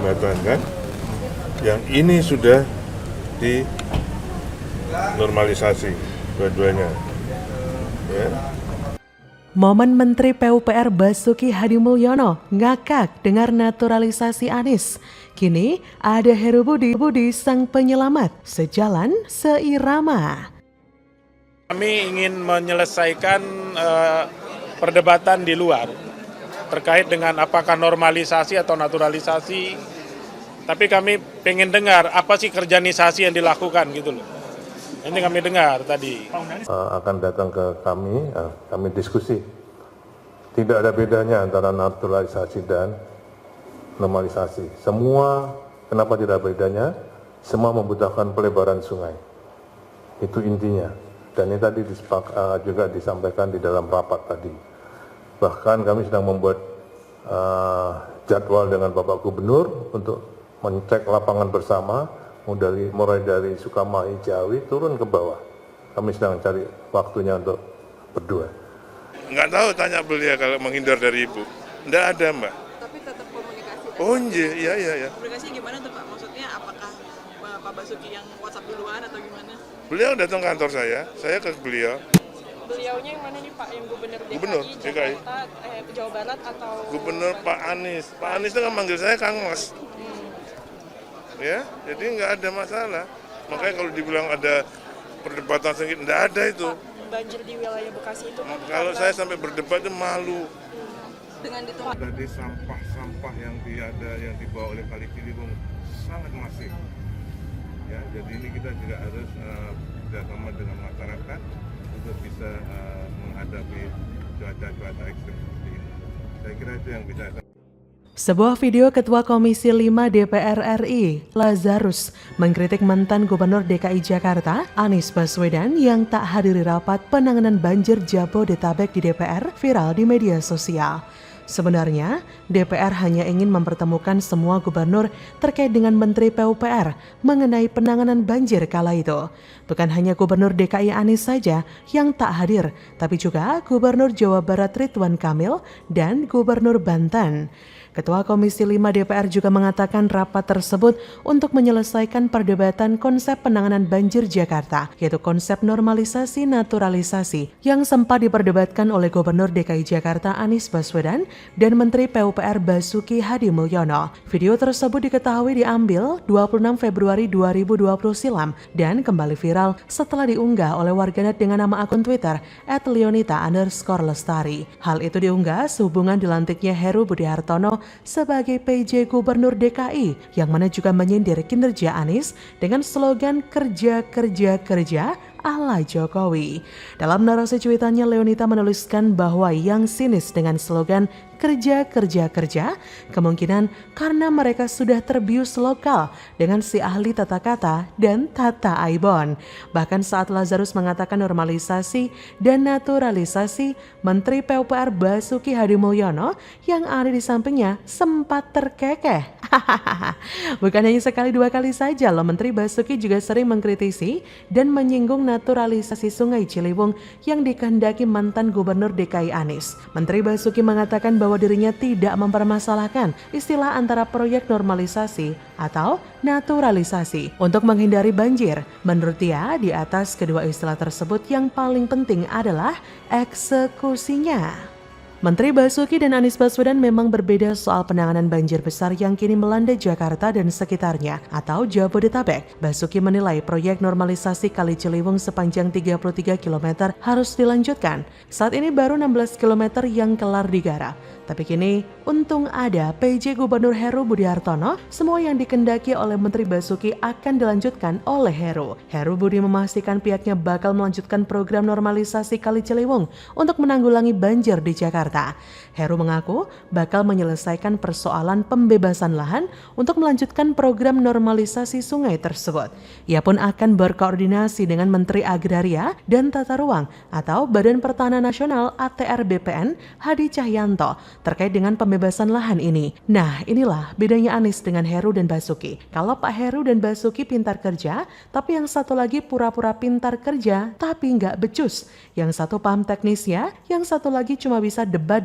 mengatakan yang ini sudah dinormalisasi dua-duanya. Ya. Momen Menteri PUPR Basuki Hadimulyono ngakak dengar naturalisasi Anies. Kini ada Heru Budi sang penyelamat, sejalan seirama. Kami ingin menyelesaikan perdebatan di luar terkait dengan apakah normalisasi atau naturalisasi. Tapi kami pengen dengar apa sih kerjanisasi yang dilakukan gitu loh. Ini kami dengar tadi. Akan datang ke kami diskusi. Tidak ada bedanya antara naturalisasi dan normalisasi. Semua, kenapa tidak ada bedanya? Semua membutuhkan pelebaran sungai. Itu intinya. Dan ini tadi juga disampaikan di dalam rapat tadi. Bahkan kami sedang membuat jadwal dengan Bapak Gubernur untuk mencek lapangan bersama, mulai dari Sukamahi, Ciawi, turun ke bawah. Kami sedang cari waktunya untuk berdua. Nggak tahu, tanya beliau kalau menghindar dari Ibu. Nggak ada, Mbak. Tapi tetap komunikasi. Oh, iya. Komunikasinya gimana tuh Pak? Maksudnya apakah Pak Basuki yang WhatsApp duluan atau gimana? Beliau datang ke kantor saya ke beliau. Beliaunya yang mana nih Pak? Yang Gubernur DKI. Jakarta, Jawa Barat atau? Gubernur Pak Anies. Pak Anies itu kan manggil saya Kang Mas. Ya, jadi nggak ada masalah. Makanya kalau dibilang ada perdebatan sedikit, nggak ada itu. Banjir di wilayah Bekasi itu kan? Kalau saya sampai berdebat itu malu. Dengan ditutup. Tadi sampah-sampah yang dibawa oleh Kali Ciliwung sangat masif. Ya, jadi ini kita juga harus bekerjasama dengan masyarakat untuk bisa menghadapi cuaca-cuaca ekstrem seperti ini. Saya kira itu yang bisa. Sebuah video Ketua Komisi 5 DPR RI, Lazarus, mengkritik mantan Gubernur DKI Jakarta, Anies Baswedan, yang tak hadiri rapat penanganan banjir Jabodetabek di DPR viral di media sosial. Sebenarnya, DPR hanya ingin mempertemukan semua gubernur terkait dengan Menteri PUPR mengenai penanganan banjir kala itu. Bukan hanya Gubernur DKI Anies saja yang tak hadir, tapi juga Gubernur Jawa Barat Ridwan Kamil dan Gubernur Banten. Ketua Komisi 5 DPR juga mengatakan rapat tersebut untuk menyelesaikan perdebatan konsep penanganan banjir Jakarta, yaitu konsep normalisasi naturalisasi yang sempat diperdebatkan oleh Gubernur DKI Jakarta Anies Baswedan dan Menteri PUPR Basuki Hadimulyono. Video tersebut diketahui diambil 26 Februari 2020 silam dan kembali viral setelah diunggah oleh warganet dengan nama akun Twitter @leonita_lestari. Hal itu diunggah sehubungan dilantiknya Heru Budi Hartono sebagai PJ Gubernur DKI yang mana juga menyindir kinerja Anies dengan slogan kerja ala Jokowi. Dalam narasi cuitannya, Leonita menuliskan bahwa yang sinis dengan slogan kerja, kemungkinan karena mereka sudah terbius lokal dengan si ahli tata kata dan tata aibon. Bahkan saat Lazarus mengatakan normalisasi dan naturalisasi, Menteri PUPR Basuki Hadimulyono yang ada di sampingnya sempat terkekeh. Bukan hanya sekali dua kali saja loh, Menteri Basuki juga sering mengkritisi dan menyinggung naturalisasi Sungai Ciliwung yang dikehendaki mantan Gubernur DKI Anies. Menteri Basuki mengatakan bahwa dirinya tidak mempermasalahkan istilah antara proyek normalisasi atau naturalisasi untuk menghindari banjir. Menurut dia, di atas kedua istilah tersebut yang paling penting adalah eksekusinya. Menteri Basuki dan Anies Baswedan memang berbeda soal penanganan banjir besar yang kini melanda Jakarta dan sekitarnya atau Jabodetabek. Basuki menilai proyek normalisasi Kali Ciliwung sepanjang 33 km harus dilanjutkan. Saat ini baru 16 km yang kelar digarap. Tapi kini untung ada PJ Gubernur Heru Budi Hartono, semua yang dikendaki oleh Menteri Basuki akan dilanjutkan oleh Heru. Heru Budi memastikan pihaknya bakal melanjutkan program normalisasi Kali Ciliwung untuk menanggulangi banjir di Jakarta. Heru mengaku bakal menyelesaikan persoalan pembebasan lahan untuk melanjutkan program normalisasi sungai tersebut. Ia pun akan berkoordinasi dengan Menteri Agraria dan Tata Ruang atau Badan Pertanahan Nasional ATR BPN Hadi Cahyanto terkait dengan pembebasan lahan ini. Nah, inilah bedanya Anies dengan Heru dan Basuki. Kalau Pak Heru dan Basuki pintar kerja, tapi yang satu lagi pura-pura pintar kerja, tapi nggak becus. Yang satu paham teknisnya, yang satu lagi cuma bisa debat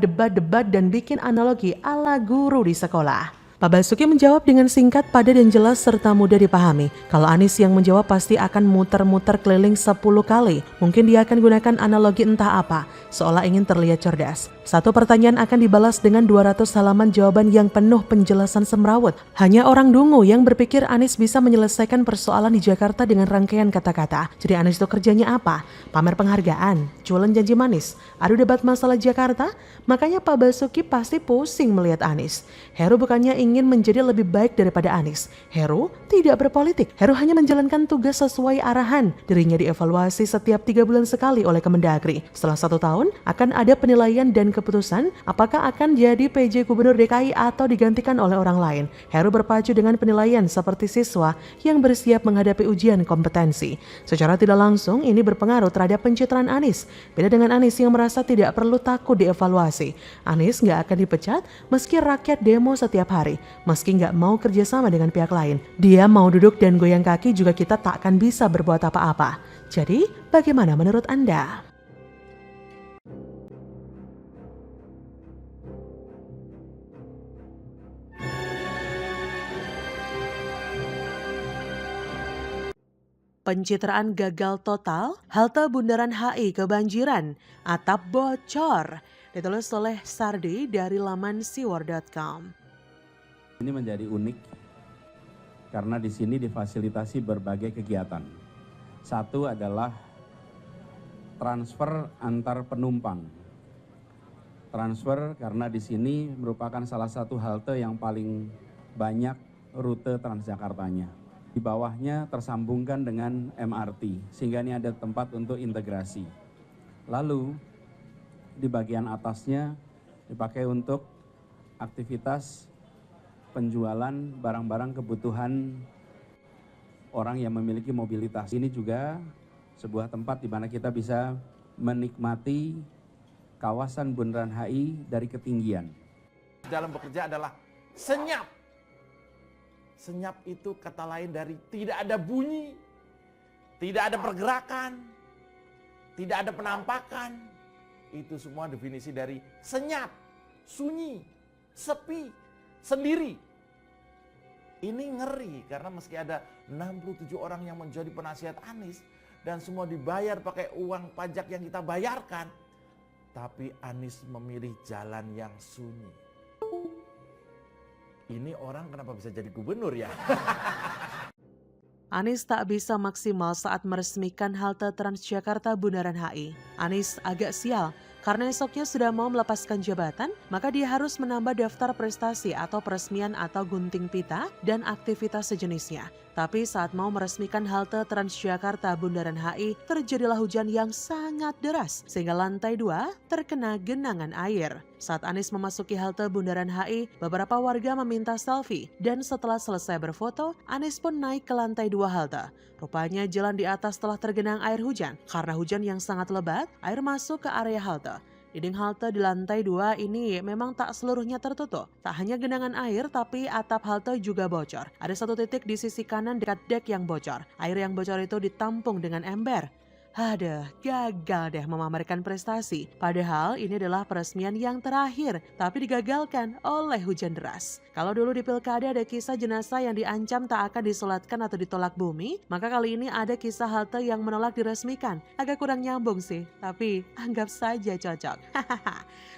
dan bikin analogi ala guru di sekolah. Pak Basuki menjawab dengan singkat, padat dan jelas serta mudah dipahami. Kalau Anies yang menjawab pasti akan muter-muter keliling 10 kali. Mungkin dia akan gunakan analogi entah apa, seolah ingin terlihat cerdas. Satu pertanyaan akan dibalas dengan 200 halaman jawaban yang penuh penjelasan semrawut. Hanya orang dungu yang berpikir Anies bisa menyelesaikan persoalan di Jakarta dengan rangkaian kata-kata. Jadi Anies itu kerjanya apa? Pamer penghargaan, jualan janji manis, adu debat masalah Jakarta? Makanya Pak Basuki pasti pusing melihat Anies. Heru bukannya ingin menjadi lebih baik daripada Anies. Heru tidak berpolitik. Heru hanya menjalankan tugas sesuai arahan. Dirinya dievaluasi setiap 3 bulan sekali oleh Kemendagri. Setelah 1 tahun akan ada penilaian dan keputusan apakah akan jadi PJ Gubernur DKI atau digantikan oleh orang lain. Heru berpacu dengan penilaian seperti siswa yang bersiap menghadapi ujian kompetensi. Secara tidak langsung ini berpengaruh terhadap pencitraan Anies. Beda dengan Anies yang merasa tidak perlu takut dievaluasi. Anies nggak akan dipecat meski rakyat demo setiap hari. Meski nggak mau kerjasama dengan pihak lain. Dia mau duduk dan goyang kaki juga kita tak akan bisa berbuat apa-apa. Jadi bagaimana menurut Anda? Pencitraan gagal total, halte Bundaran HI kebanjiran, atap bocor. Ditulis oleh Sardi dari laman siwar.com. Ini menjadi unik karena di sini difasilitasi berbagai kegiatan. Satu adalah transfer antar penumpang. Transfer karena di sini merupakan salah satu halte yang paling banyak rute Transjakartanya. Di bawahnya tersambungkan dengan MRT, sehingga ini ada tempat untuk integrasi. Lalu di bagian atasnya dipakai untuk aktivitas penjualan barang-barang kebutuhan orang yang memiliki mobilitas. Ini juga sebuah tempat di mana kita bisa menikmati kawasan Bundaran HI dari ketinggian. Dalam bekerja adalah senyap. Senyap itu kata lain dari tidak ada bunyi, tidak ada pergerakan, tidak ada penampakan. Itu semua definisi dari senyap, sunyi, sepi, sendiri. Ini ngeri karena meski ada 67 orang yang menjadi penasihat Anies dan semua dibayar pakai uang pajak yang kita bayarkan, tapi Anies memilih jalan yang sunyi. Ini orang kenapa bisa jadi gubernur ya? Anies tak bisa maksimal saat meresmikan halte Transjakarta Bundaran HI. Anies agak sial karena esoknya sudah mau melepaskan jabatan, maka dia harus menambah daftar prestasi atau peresmian atau gunting pita dan aktivitas sejenisnya. Tapi saat mau meresmikan halte Transjakarta Bundaran HI, terjadilah hujan yang sangat deras sehingga lantai 2 terkena genangan air. Saat Anies memasuki halte Bundaran HI, beberapa warga meminta selfie dan setelah selesai berfoto, Anies pun naik ke lantai 2 halte. Rupanya jalan di atas telah tergenang air hujan. Karena hujan yang sangat lebat, air masuk ke area halte. Dinding halte di lantai 2 ini memang tak seluruhnya tertutup. Tak hanya genangan air, tapi atap halte juga bocor. Ada satu titik di sisi kanan dekat dek yang bocor. Air yang bocor itu ditampung dengan ember. Aduh, gagal deh memamerkan prestasi. Padahal ini adalah peresmian yang terakhir, tapi digagalkan oleh hujan deras. Kalau dulu di Pilkada ada kisah jenazah yang diancam tak akan disolatkan atau ditolak bumi, maka kali ini ada kisah halte yang menolak diresmikan. Agak kurang nyambung sih, tapi anggap saja cocok.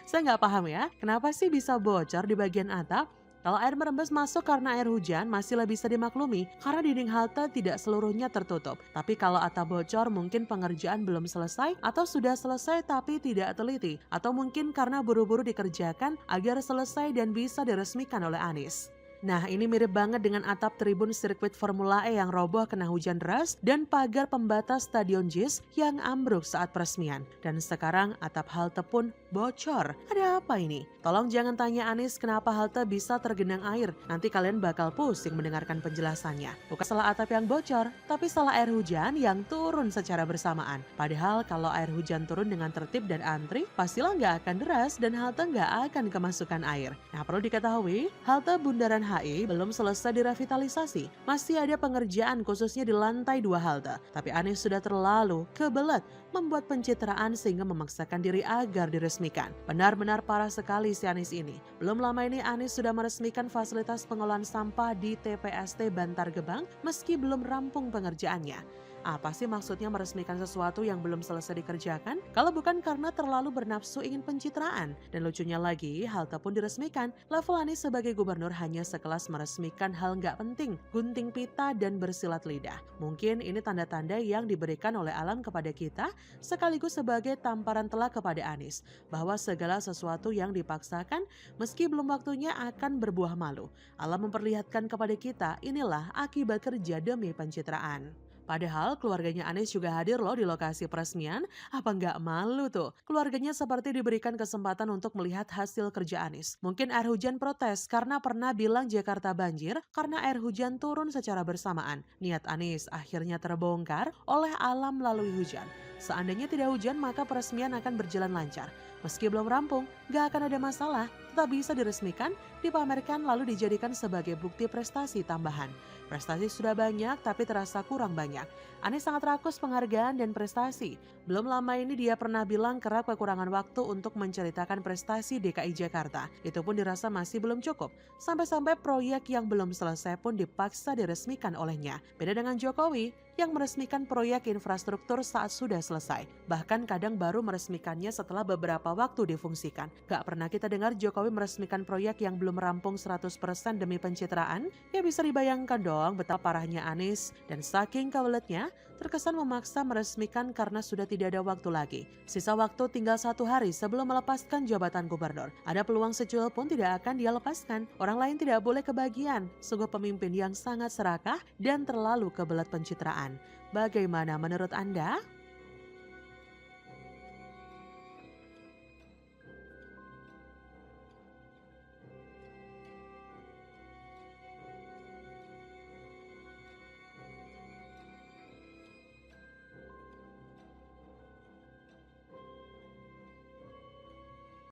Saya nggak paham ya, kenapa sih bisa bocor di bagian atap? Kalau air merembes masuk karena air hujan masihlah bisa dimaklumi karena dinding halte tidak seluruhnya tertutup. Tapi kalau atap bocor mungkin pengerjaan belum selesai atau sudah selesai tapi tidak teliti. Atau mungkin karena buru-buru dikerjakan agar selesai dan bisa diresmikan oleh Anies. Nah, ini mirip banget dengan atap tribun sirkuit Formula E yang roboh kena hujan deras dan pagar pembatas Stadion JIS yang ambruk saat peresmian. Dan sekarang atap halte pun bocor. Ada apa ini? Tolong jangan tanya Anies kenapa halte bisa tergenang air. Nanti kalian bakal pusing mendengarkan penjelasannya. Bukan salah atap yang bocor, tapi salah air hujan yang turun secara bersamaan. Padahal kalau air hujan turun dengan tertib dan antri, pastilah nggak akan deras dan halte nggak akan kemasukan air. Nah, perlu diketahui, halte Bundaran HI belum selesai direvitalisasi. Masih ada pengerjaan khususnya di lantai 2 halte. Tapi Anies sudah terlalu kebelet membuat pencitraan sehingga memaksakan diri agar diresmikan. diresmikan. Benar-benar parah sekali si Anies ini. Belum lama ini Anies sudah meresmikan fasilitas pengolahan sampah di TPST Bantar Gebang meski belum rampung pengerjaannya. Apa sih maksudnya meresmikan sesuatu yang belum selesai dikerjakan? Kalau bukan karena terlalu bernafsu ingin pencitraan. Dan lucunya lagi, halte pun diresmikan. Level Anies sebagai gubernur hanya sekelas meresmikan hal nggak penting, gunting pita dan bersilat lidah. Mungkin ini tanda-tanda yang diberikan oleh alam kepada kita, sekaligus sebagai tamparan telak kepada Anies, bahwa segala sesuatu yang dipaksakan, meski belum waktunya akan berbuah malu. Alam memperlihatkan kepada kita, inilah akibat kerja demi pencitraan. Padahal keluarganya Anies juga hadir loh di lokasi peresmian. Apa nggak malu tuh? Keluarganya seperti diberikan kesempatan untuk melihat hasil kerja Anies. Mungkin air hujan protes karena pernah bilang Jakarta banjir karena air hujan turun secara bersamaan. Niat Anies akhirnya terbongkar oleh alam melalui hujan. Seandainya tidak hujan maka peresmian akan berjalan lancar. Meski belum rampung, gak akan ada masalah, tetap bisa diresmikan, dipamerkan lalu dijadikan sebagai bukti prestasi tambahan. Prestasi sudah banyak tapi terasa kurang banyak. Anies sangat rakus penghargaan dan prestasi. Belum lama ini dia pernah bilang kerap kekurangan waktu untuk menceritakan prestasi DKI Jakarta. Itu pun dirasa masih belum cukup. Sampai-sampai proyek yang belum selesai pun dipaksa diresmikan olehnya. Beda dengan Jokowi yang meresmikan proyek infrastruktur saat sudah selesai. Bahkan kadang baru meresmikannya setelah beberapa waktu difungsikan. Gak pernah kita dengar Jokowi meresmikan proyek yang belum rampung 100% demi pencitraan. Ya bisa dibayangkan dong betapa parahnya Anies. Dan saking kebeletnya, terkesan memaksa meresmikan karena sudah tidak ada waktu lagi. Sisa waktu tinggal 1 hari sebelum melepaskan jabatan gubernur. Ada peluang secuil pun tidak akan dia lepaskan. Orang lain tidak boleh kebagian. Sungguh pemimpin yang sangat serakah dan terlalu kebelet pencitraan. Bagaimana menurut Anda?